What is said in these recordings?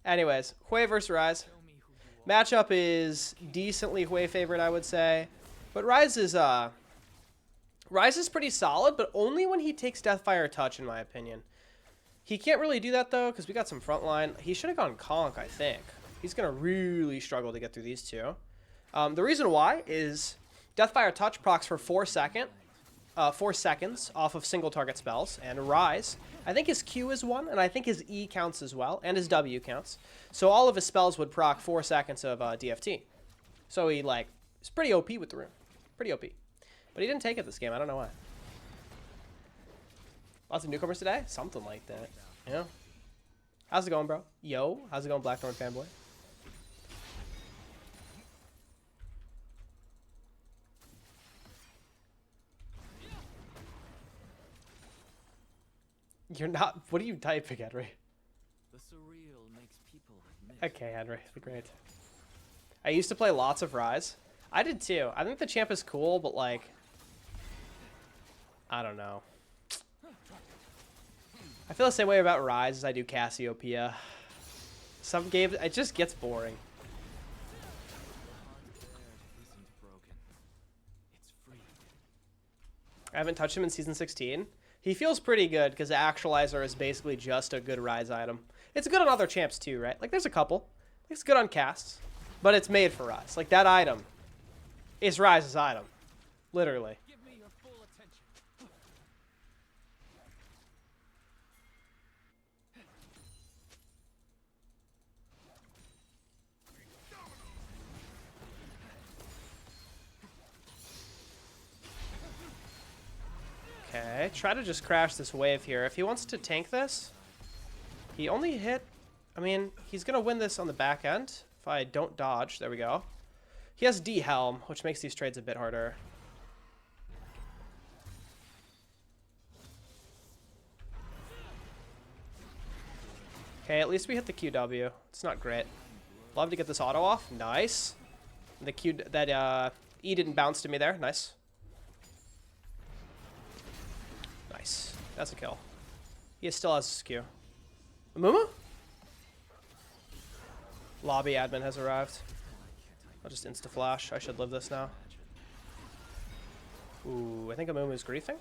Anyways, Hwei versus Rise. Matchup is decently Hwei favorite, I would say. But Rise is pretty solid, but only when he takes Deathfire Touch, in my opinion. He can't really do that, though, because we got some frontline. He should have gone Conk, I think. He's going to really struggle to get through these two. The reason why is Deathfire Touch procs for 4 seconds off of single target spells, and Rise, I think his Q is 1, and I think his E counts as well, and his W counts. So all of his spells would proc 4 seconds of DFT. So he, like, is pretty OP with the Rune. Pretty OP. But he didn't take it this game. I don't know why. Lots of newcomers today? Something like that. Yeah. How's it going, bro? Yo. How's it going, Blackthorn fanboy? You're not... What are you typing, Henry? The surreal makes people admit. Okay, Henry. Great. I used to play lots of Rise. I did too. I think the champ is cool, but like... I don't know. I feel the same way about Rise as I do Cassiopeia. Some games, it just gets boring. I haven't touched him in Season 16. He feels pretty good because the Actualizer is basically just a good Rise item. It's good on other champs too, right? Like, there's a couple. It's good on casts, but it's made for Rise. Like, that item is Rise's item. Literally. Give me your full attention. Okay, try to just crash this wave here. If he wants to tank this, he only hit... I mean, he's going to win this on the back end if I don't dodge. There we go. He has D-Helm, which makes these trades a bit harder. Okay, at least we hit the QW. It's not great. Love to get this auto off. Nice. The Q... That, E didn't bounce to me there. Nice. Nice. That's a kill. He still has his Q. Amumu? Lobby admin has arrived. I'll just insta-flash. I should live this now. Ooh, I think Amumu's griefing.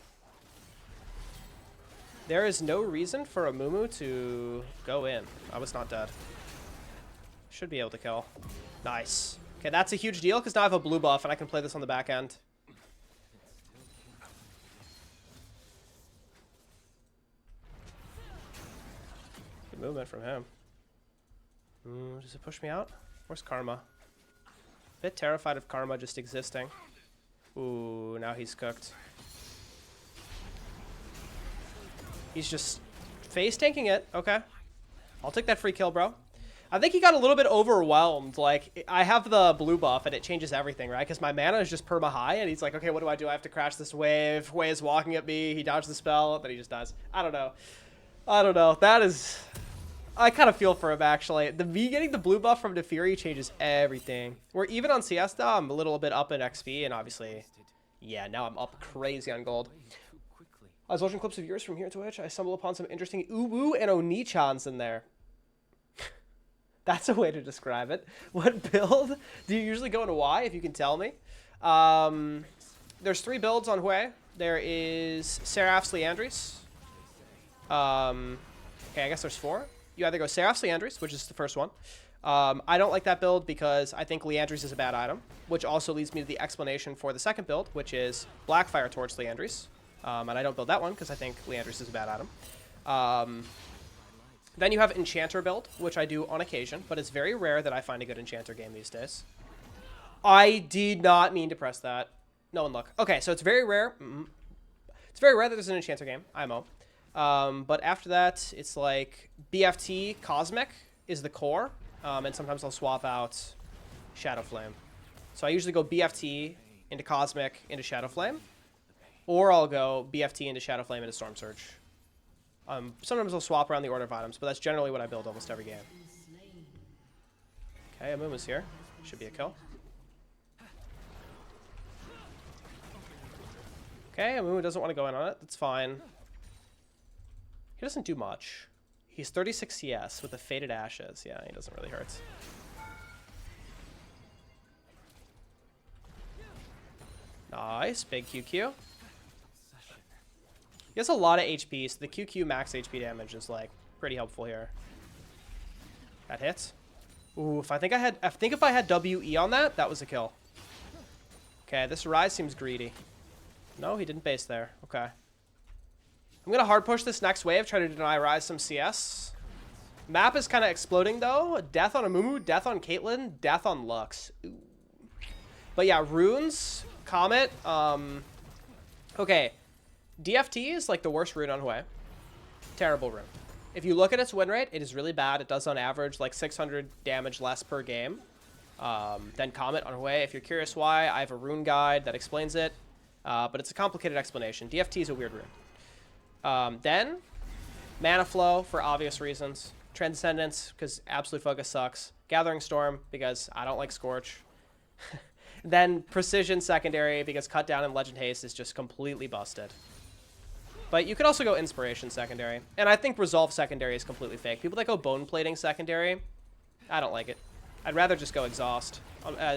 There is no reason for Amumu to go in. I was not dead. Should be able to kill. Nice. Okay, that's a huge deal because now I have a blue buff and I can play this on the back end. Good movement from him. Does it push me out? Where's Karma? Bit terrified of Karma just existing. Ooh, now he's cooked. He's just face tanking it. Okay. I'll take that free kill, bro. I think he got a little bit overwhelmed. Like, I have the blue buff and it changes everything, right? Because my mana is just perma high and he's like, okay, what do I do? I have to crash this wave. Hwei is walking at me. He dodged the spell, then he just dies. I don't know. I don't know. That is... I kind of feel for him, actually. Me getting the blue buff from Defiri changes everything. Where even on Siesta, I'm a little bit up in XP, and obviously, yeah, now I'm up crazy on gold. I was watching clips of yours from here at Twitch. I stumbled upon some interesting Uwu and Oni-chans in there. That's a way to describe it. What build do you usually go into Y, if you can tell me? There's 3 builds on Hwei. There is Seraph's Liandry's. Okay, I guess there's 4. You either go Seraph's Liandry's, which is the first one. I don't like that build because I think Liandry's is a bad item, which also leads me to the explanation for the second build, which is Blackfire Torch Liandry's. And I don't build that one because I think Liandry's is a bad item. Then you have Enchanter build, which I do on occasion, but it's very rare that I find a good Enchanter game these days. I did not mean to press that. No one look. Okay, so it's very rare. It's very rare that there's an Enchanter game, IMO. But after that, it's like BFT Cosmic is the core, and sometimes I'll swap out Shadow Flame. So I usually go BFT into Cosmic into Shadow Flame, or I'll go BFT into Shadow Flame into Storm Surge. Sometimes I'll swap around the order of items, but that's generally what I build almost every game. Okay, Amumu's here. Should be a kill. Okay, Amumu doesn't want to go in on it. That's fine. He doesn't do much. He's 36 CS with the Faded Ashes. Yeah, he doesn't really hurt. Nice. Big QQ. He has a lot of HP, so the QQ max HP damage is like pretty helpful here. That hits. Ooh, if I think if I had WE on that, that was a kill. Okay, this Rise seems greedy. No, he didn't base there. Okay. I'm gonna hard push this next wave, try to deny Rise some CS. Map is kind of exploding though. Death on Amumu, death on Caitlyn, death on Lux. Ooh. But yeah, runes, Comet. Okay, DFT is like the worst rune on Hwei. Terrible rune. If you look at its win rate, it is really bad. It does on average like 600 damage less per game than Comet on Hwei. If you're curious why, I have a rune guide that explains it. But it's a complicated explanation. DFT is a weird rune. Then, Mana Flow for obvious reasons. Transcendence, because Absolute Focus sucks. Gathering Storm, because I don't like Scorch. Then Precision secondary, because Cut Down and Legend Haste is just completely busted. But you could also go Inspiration secondary. And I think Resolve secondary is completely fake. People that go Bone Plating secondary, I don't like it. I'd rather just go Exhaust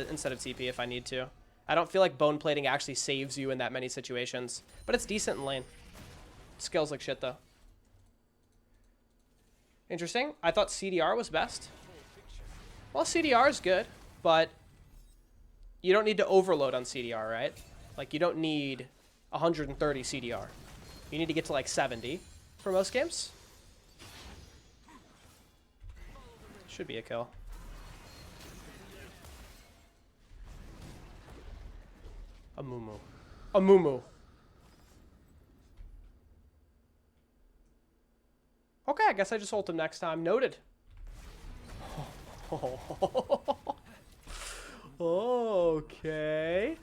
instead of TP if I need to. I don't feel like Bone Plating actually saves you in that many situations. But it's decent in lane. Skills like shit, though. Interesting. I thought CDR was best. Well, CDR is good, but you don't need to overload on CDR, right? Like, you don't need 130 CDR. You need to get to, like, 70 for most games. Should be a kill. Amumu. Amumu. Okay, I guess I just ult him next time. Noted. Okay.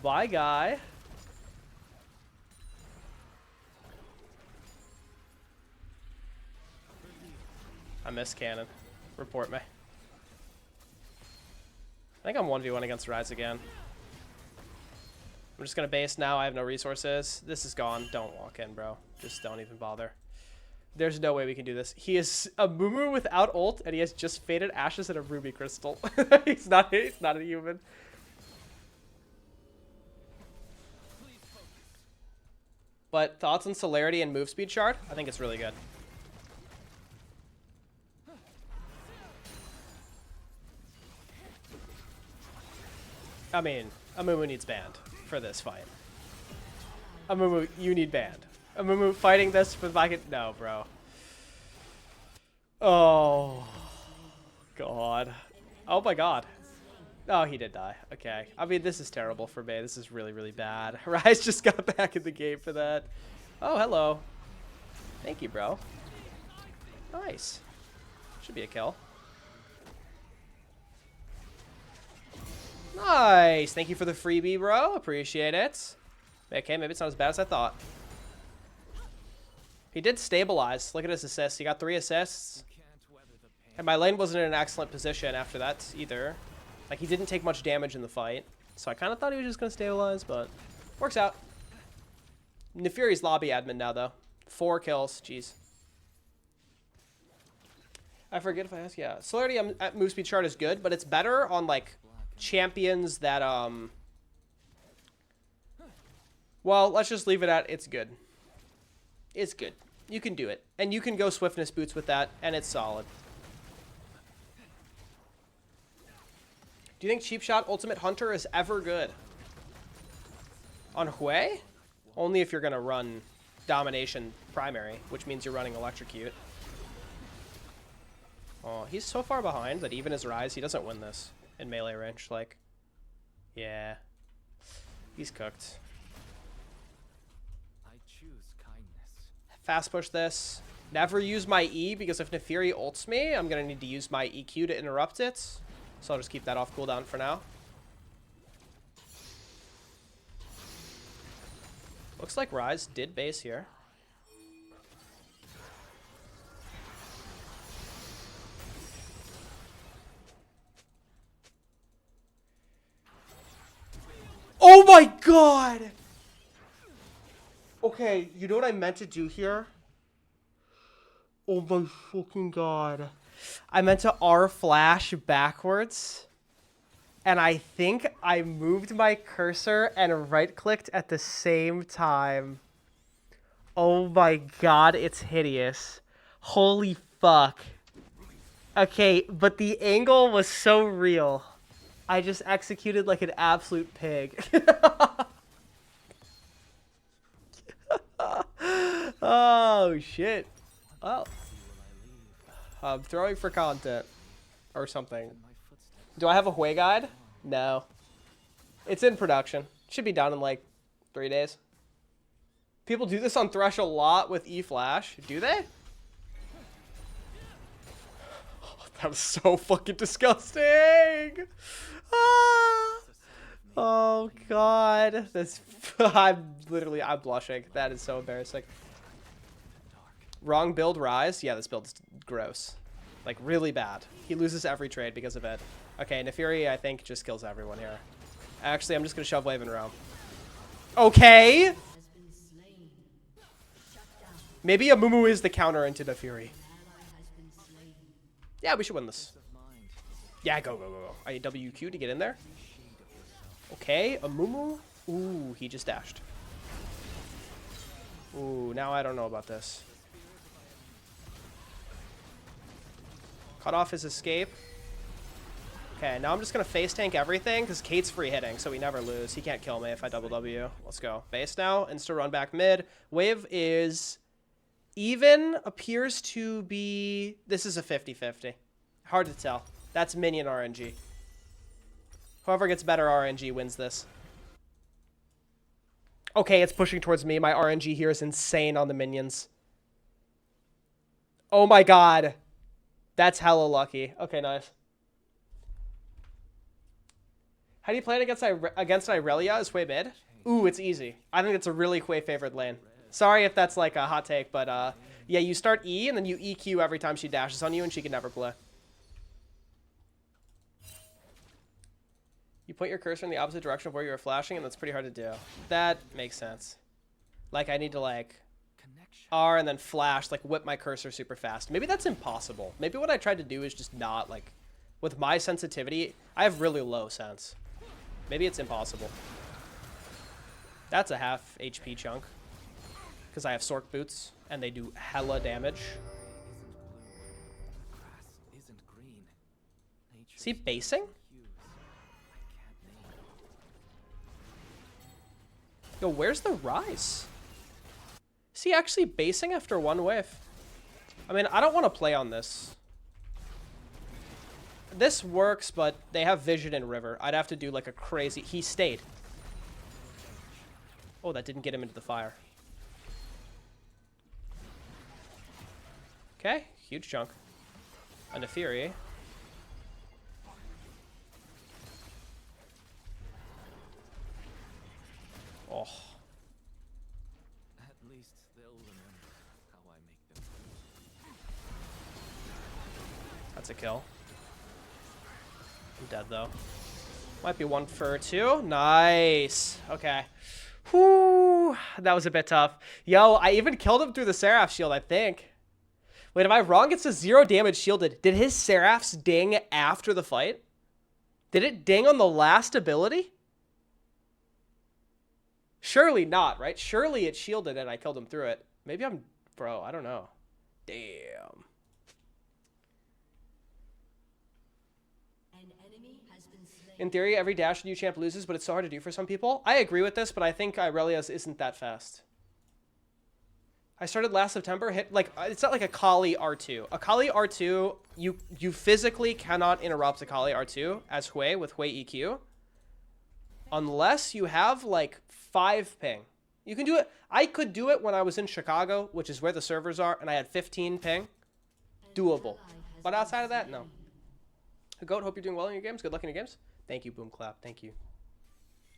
Bye, guy. I missed cannon. Report me. I think I'm 1v1 against Rise again. I'm just gonna base now. I have no resources. This is gone. Don't walk in, bro. Just don't even bother. There's no way we can do this. He is a Mumu without ult, and he has just Faded Ashes and a Ruby Crystal. He's not a human. But thoughts on Celerity and Move Speed Shard? I think it's really good. I mean, Amumu needs banned for this fight. Amumu, you need banned. Amumu fighting this with my... No, bro. Oh. God. Oh my god. Oh, he did die. Okay. I mean, this is terrible for me. This is really, really bad. Rise just got back in the game for that. Oh, hello. Thank you, bro. Nice. Should be a kill. Nice. Thank you for the freebie, bro. Appreciate it. Okay, maybe it's not as bad as I thought. He did stabilize. Look at his assists. He got 3 assists. And my lane wasn't in an excellent position after that either. Like, he didn't take much damage in the fight. So I kind of thought he was just going to stabilize, but works out. Nefuri's lobby admin now, though. 4 kills. Jeez. I forget if I asked. Yeah. Celerity at move speed chart is good, but it's better on, like, champions that, well, let's just leave it at it's good. It's good. You can do it. And you can go swiftness boots with that, and it's solid. Do you think Cheap Shot Ultimate Hunter is ever good? On Hwei? Only if you're going to run Domination Primary, which means you're running Electrocute. Oh, he's so far behind that even his Rise, he doesn't win this in melee range. Like, yeah. He's cooked. Fast push this. Never use my E, because if Nefiri ults me, I'm going to need to use my EQ to interrupt it. So I'll just keep that off cooldown for now. Looks like Rise did base here. Oh my god! Okay, you know what I meant to do here? Oh my fucking god. I meant to R flash backwards. And I think I moved my cursor and right-clicked at the same time. Oh my god, it's hideous. Holy fuck. Okay, but the angle was so real. I just executed like an absolute pig. Oh, shit. Oh. I'm throwing for content. Or something. Do I have a Hwei guide? No. It's in production. Should be done in like 3 days. People do this on Thresh a lot with E-Flash. Do they? Oh, that was so fucking disgusting. Ah. Oh god. That's I'm blushing. That is so embarrassing. Wrong build Rise. Yeah, this build is gross. Like really bad. He loses every trade because of it. Okay, Nefiri I think just kills everyone here. Actually, I'm just gonna shove Wave in Realm. Okay. Maybe Amumu is the counter into Nefiri. Yeah, we should win this. Yeah, go, go, go, go. I WQ to get in there. Okay, Amumu. Ooh, he just dashed. Ooh, now I don't know about this. Cut off his escape. Okay, now I'm just going to face tank everything because Kate's free hitting, so we never lose. He can't kill me if I double W. Let's go. Base now. Insta run back mid. Wave is even. Appears to be... This is a 50-50. Hard to tell. That's minion RNG. Whoever gets better RNG wins this. Okay, it's pushing towards me. My RNG here is insane on the minions. Oh my god. That's hella lucky. Okay, nice. How do you play it against Irelia? Is Hwei mid? Ooh, it's easy. I think it's a really Hwei favored lane. Sorry if that's like a hot take, but yeah, you start E and then you EQ every time she dashes on you and she can never play. You point your cursor in the opposite direction of where you were flashing and that's pretty hard to do. That makes sense. Like I need to like R and then flash, like whip my cursor super fast. Maybe that's impossible. Maybe what I tried to do is just not like, with my sensitivity, I have really low sense. Maybe it's impossible. That's a half HP chunk. Because I have Sork boots and they do hella damage. Is he basing? Yo, where's the Rise? Is he actually basing after one wave? I mean, I don't want to play on this. This works, but they have Vision and River. I'd have to do like a crazy... He stayed. Oh, that didn't get him into the fire. Okay, huge chunk. A Nefiri. Oh. At least they'll remember how I make them. That's a kill. I'm dead though. Might be 1 for 2. Nice. Okay. Whoo. That was a bit tough. Yo, I even killed him through the Seraph shield, I think. Wait, am I wrong? It's a 0 damage shielded. Did his Seraphs ding after the fight? Did it ding on the last ability? Surely not, right? Surely it shielded and I killed him through it. Maybe I'm... Bro, I don't know. Damn. In theory, every dash new champ loses, but it's so hard to do for some people. I agree with this, but I think Irelia's isn't that fast. I started last September, hit like it's not like a Kali R2. A Kali R2, you physically cannot interrupt a Kali R2 as Hwei with Hwei EQ. Unless you have like 5 ping. You can do it. I could do it when I was in Chicago, which is where the servers are, and I had 15 ping. Doable. But outside of that, no. Goat, hope you're doing well in your games. Good luck in your games. Thank you, Boom Clap. Thank you.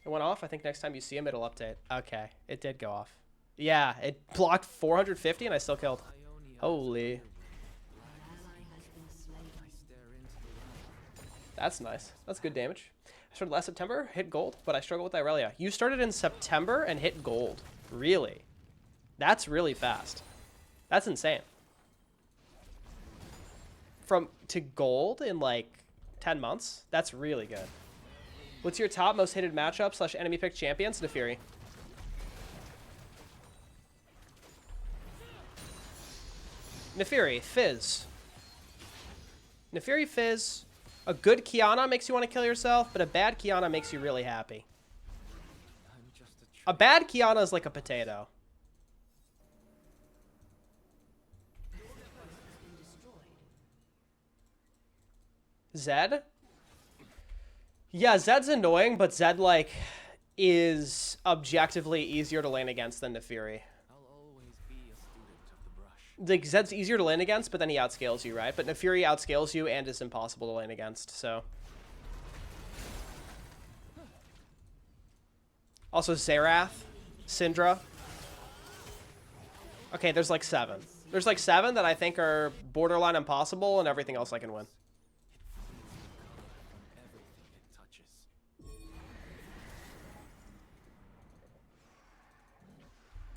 It went off. I think next time you see him, it'll update. Okay. It did go off. Yeah, it blocked 450 and I still killed. Holy. That's nice. That's good damage. I started last September, hit gold, but I struggle with Irelia. You started in September and hit gold. Really? That's really fast. That's insane. to gold in like 10 months. That's really good. What's your top most hated matchup / enemy pick champions? Nefiri. Nefiri, Fizz. Nefiri, Fizz. A good Kiana makes you want to kill yourself, but a bad Kiana makes you really happy. I'm just A bad Kiana is like a potato. Zed? Yeah, Zed's annoying, but Zed, like, is objectively easier to lane against than Nefiri. I'll always be a student of the brush. Like, Zed's easier to lane against, but then he outscales you, right? But Nefiri outscales you and is impossible to lane against, so. Also, Xerath, Syndra. Okay, there's like 7. There's like 7 that I think are borderline impossible, and everything else I can win. Everything it touches.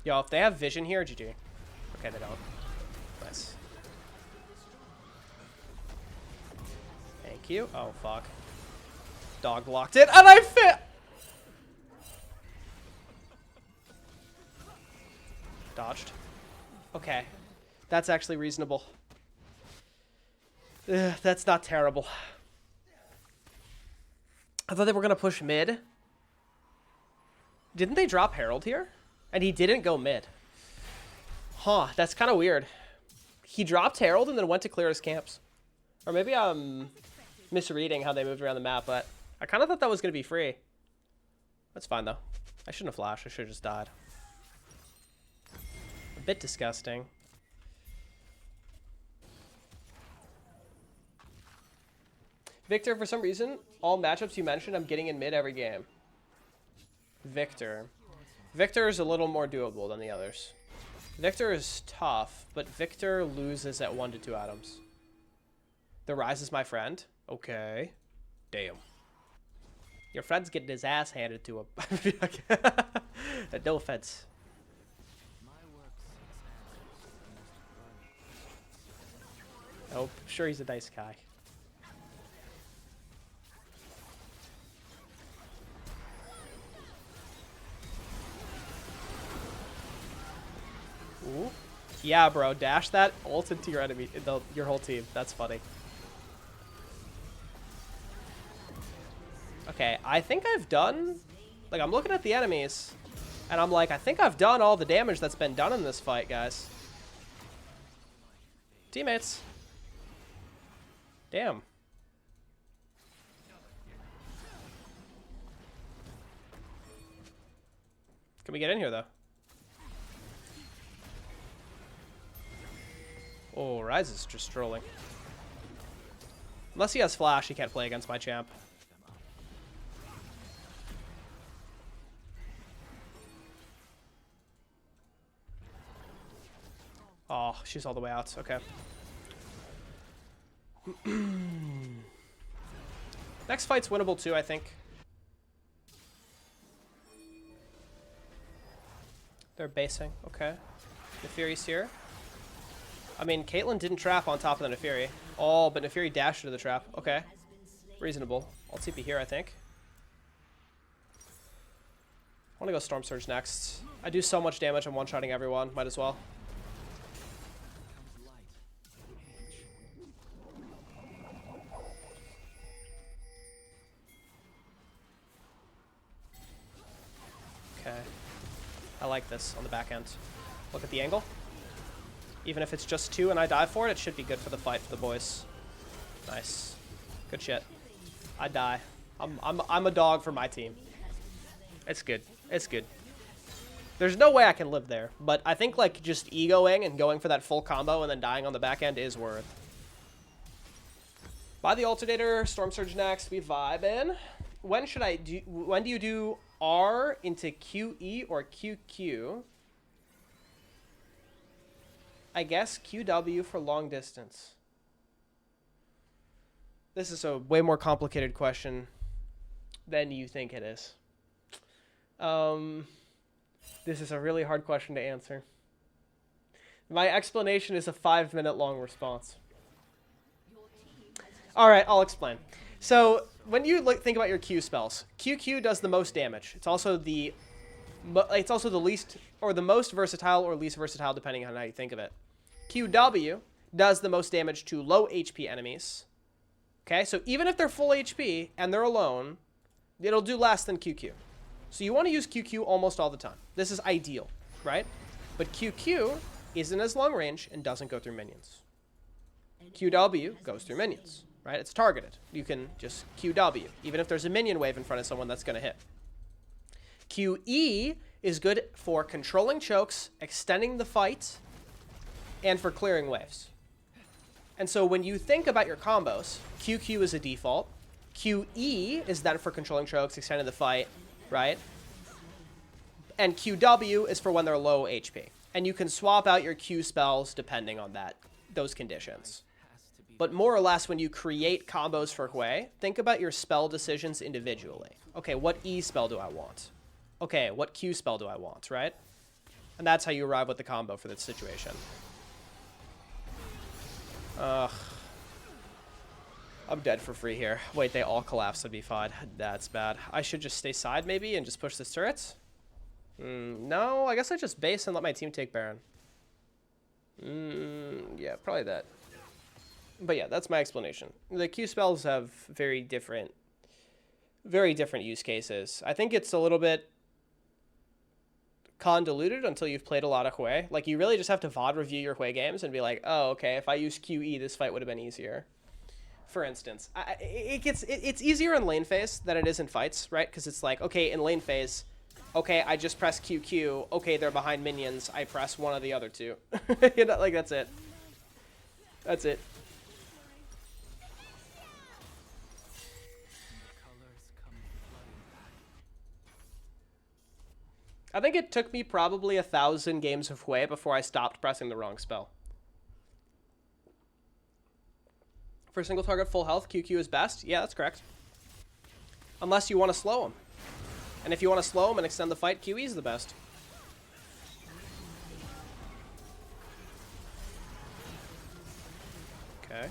Yo, if they have vision here, GG. Okay, they don't. Nice. Thank you. Oh, fuck. Dog blocked it, and I fit! Dodged. Okay. That's actually reasonable. Ugh, that's not terrible. I thought they were going to push mid. Didn't they drop Herald here? And he didn't go mid. Huh, that's kind of weird. He dropped Herald and then went to clear his camps. Or maybe I'm misreading how they moved around the map, but I kind of thought that was going to be free. That's fine, though. I shouldn't have flashed. I should have just died. A bit disgusting. Victor, for some reason, all matchups you mentioned, I'm getting in mid every game. Victor. Victor is a little more doable than the others. Victor is tough, but Victor loses at 1 to 2 atoms. The Rise is my friend. Okay. Damn. Your friend's getting his ass handed to him. No offense. Oh, I'm sure he's a nice guy. Ooh. Yeah, bro. Dash that ult into your enemy, your whole team. That's funny. Okay, I think I've done... Like, I'm looking at the enemies, and I'm like, I think I've done all the damage that's been done in this fight, guys. Teammates. Damn. Can we get in here, though? Oh, Rise is just trolling. Unless he has flash, he can't play against my champ. Oh, she's all the way out. Okay. Next fight's winnable too, I think. They're basing. Okay. Nefiri's here. I mean, Caitlyn didn't trap on top of the Nefiri. Oh, but Nefiri dashed into the trap. Okay. Reasonable. I'll TP here, I think. I want to go Storm Surge next. I do so much damage, I'm one-shotting everyone. Might as well. Okay. I like this on the back end. Look at the angle. Even if it's just 2 and I die for it, it should be good for the fight for the boys. Nice. Good shit. I die. I'm a dog for my team. It's good. It's good. There's no way I can live there, but I think like just egoing and going for that full combo and then dying on the back end is worth. Buy the alternator, Storm Surge next, we vibing. When do you do R into QE or QQ? I guess QW for long distance. This is a way more complicated question than you think it is. This is a really hard question to answer. My explanation is a 5-minute long response. All right, I'll explain. So when you think about your Q spells, QQ does the most damage. It's also the least or the most versatile or least versatile depending on how you think of it. QW does the most damage to low HP enemies. Okay, so even if they're full HP and they're alone, it'll do less than QQ. So you want to use QQ almost all the time. This is ideal, right? But QQ isn't as long range and doesn't go through minions. QW goes through minions, right? It's targeted. You can just QW, even if there's a minion wave in front of someone that's going to hit. QE is good for controlling chokes, extending the fight, and for clearing waves. And so when you think about your combos, QQ is a default. QE is then for controlling chokes, extending the fight, right? And QW is for when they're low HP. And you can swap out your Q spells depending on those conditions. But more or less, when you create combos for Hwei, think about your spell decisions individually. Okay, what E spell do I want? Okay, what Q spell do I want, right? And that's how you arrive with the combo for this situation. Ugh. I'm dead for free here. Wait, they all collapse would be fine. That's bad. I should just stay side maybe and just push this turret? No, I guess I just base and let my team take Baron. Yeah, probably that. But yeah, that's my explanation. The Q spells have very different use cases. I think it's a little bit convoluted until you've played a lot of Hwei. Like, you really just have to VOD review your Hwei games and be like, oh, okay, if I use QE, this fight would have been easier. For instance, it's easier in lane phase than it is in fights, right? Because it's like, okay, in lane phase, okay, I just press QQ. Okay, they're behind minions. I press one of the other two. You know, like, that's it. That's it. I think it took me probably 1,000 games of Hwei before I stopped pressing the wrong spell. For single target full health, QQ is best. Yeah, that's correct. Unless you want to slow him. And if you want to slow him and extend the fight, QE is the best. Okay.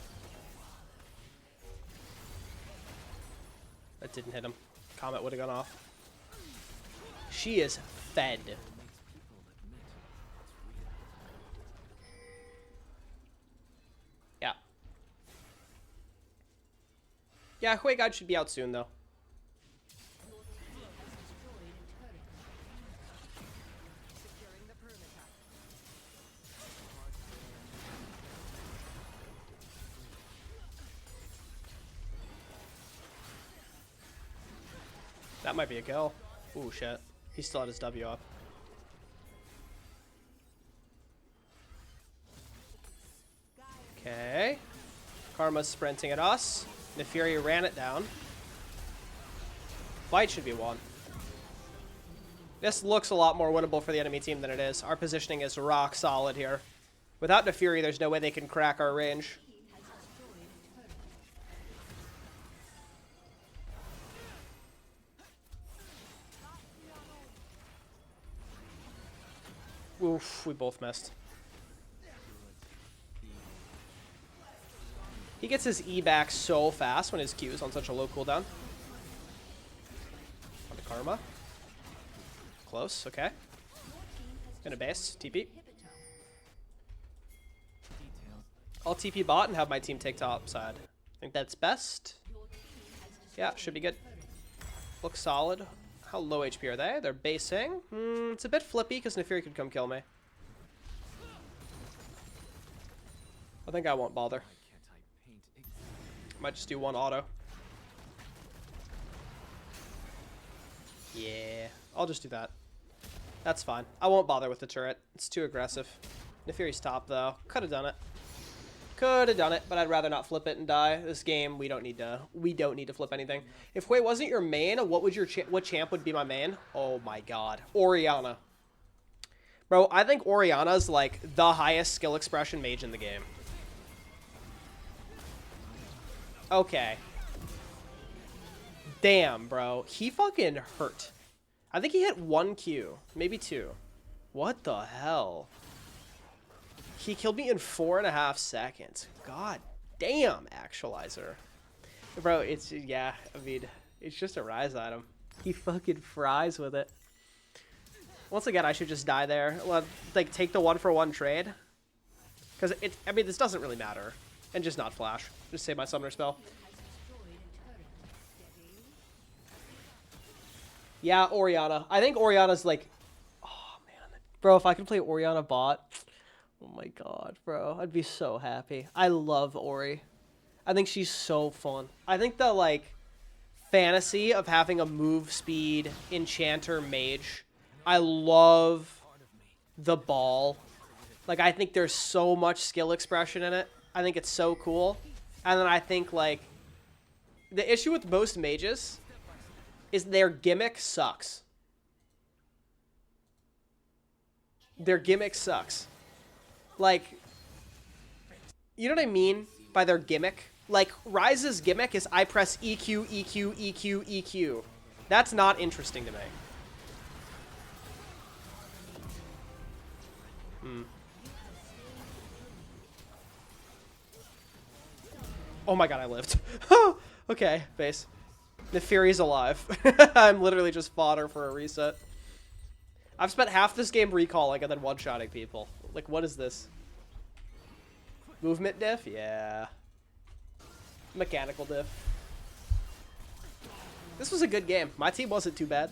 That didn't hit him. Comet would have gone off. She is fed. Yeah. Yeah, Hwei God should be out soon, though. That might be a kill. Ooh, shit. He still had his W up. Okay. Karma's sprinting at us. Nefiri ran it down. Fight should be won. This looks a lot more winnable for the enemy team than it is. Our positioning is rock solid here. Without Nefiri, there's no way they can crack our range. Oof, we both missed. He gets his E back so fast when his Q is on such a low cooldown. On to Karma. Close, okay. Gonna base, TP. I'll TP bot and have my team take top side. I think that's best. Yeah, should be good. Looks solid. How low HP are they? They're basing. It's a bit flippy because Nefiri could come kill me. I think I won't bother. Might just do one auto. Yeah, I'll just do that. That's fine. I won't bother with the turret. It's too aggressive. Nefiri's top, though. Could have done it. Could have done it, but I'd rather not flip it and die. This game, we don't need to flip anything. If Hwei wasn't your main, what champ would be my main? Oh my god. Orianna. Bro, I think Orianna's like the highest skill expression mage in the game. Okay. Damn, bro. He fucking hurt. I think he hit 1 Q. Maybe 2. What the hell? He killed me in 4.5 seconds. God damn, Actualizer. Bro, it's, yeah, I mean, it's just a Rise item. He fucking fries with it. Once again, I should just die there. Like, take the 1-for-1 trade. Because, I mean, this doesn't really matter. And just not flash. Just save my summoner spell. Yeah, Orianna. I think Orianna's like... Oh, man. Bro, if I could play Orianna bot... Oh my god, bro. I'd be so happy. I love Ori. I think she's so fun. I think the, like, fantasy of having a move speed enchanter mage. I love the ball. Like, I think there's so much skill expression in it. I think it's so cool. And then I think, like, the issue with most mages is their gimmick sucks. Their gimmick sucks. Like, you know what I mean by their gimmick? Like, Ryze's gimmick is I press EQ, EQ, EQ, EQ. That's not interesting to me. Oh my god, I lived. Okay, base. The Fury's alive. I'm literally just fodder for a reset. I've spent half this game recalling and then one-shotting people. Like, what is this? Movement diff? Yeah. Mechanical diff. This was a good game. My team wasn't too bad.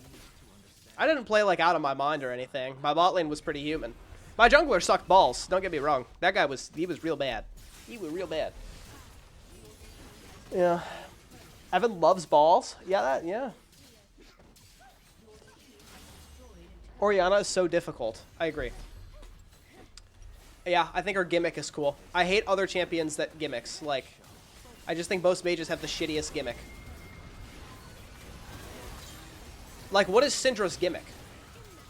I didn't play, like, out of my mind or anything. My bot lane was pretty human. My jungler sucked balls. Don't get me wrong. That guy was, he was real bad. He was real bad. Yeah. Evan loves balls. Yeah, yeah. Orianna is so difficult. I agree. Yeah, I think her gimmick is cool. I hate other champions that gimmicks. Like, I just think most mages have the shittiest gimmick. Like, what is Syndra's gimmick?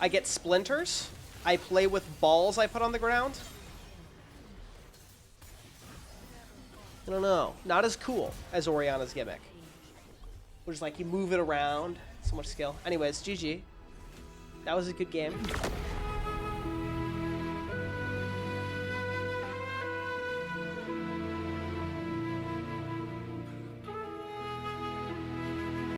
I get splinters. I play with balls I put on the ground. I don't know. Not as cool as Orianna's gimmick. Which is like, you move it around. So much skill. Anyways, GG. That was a good game.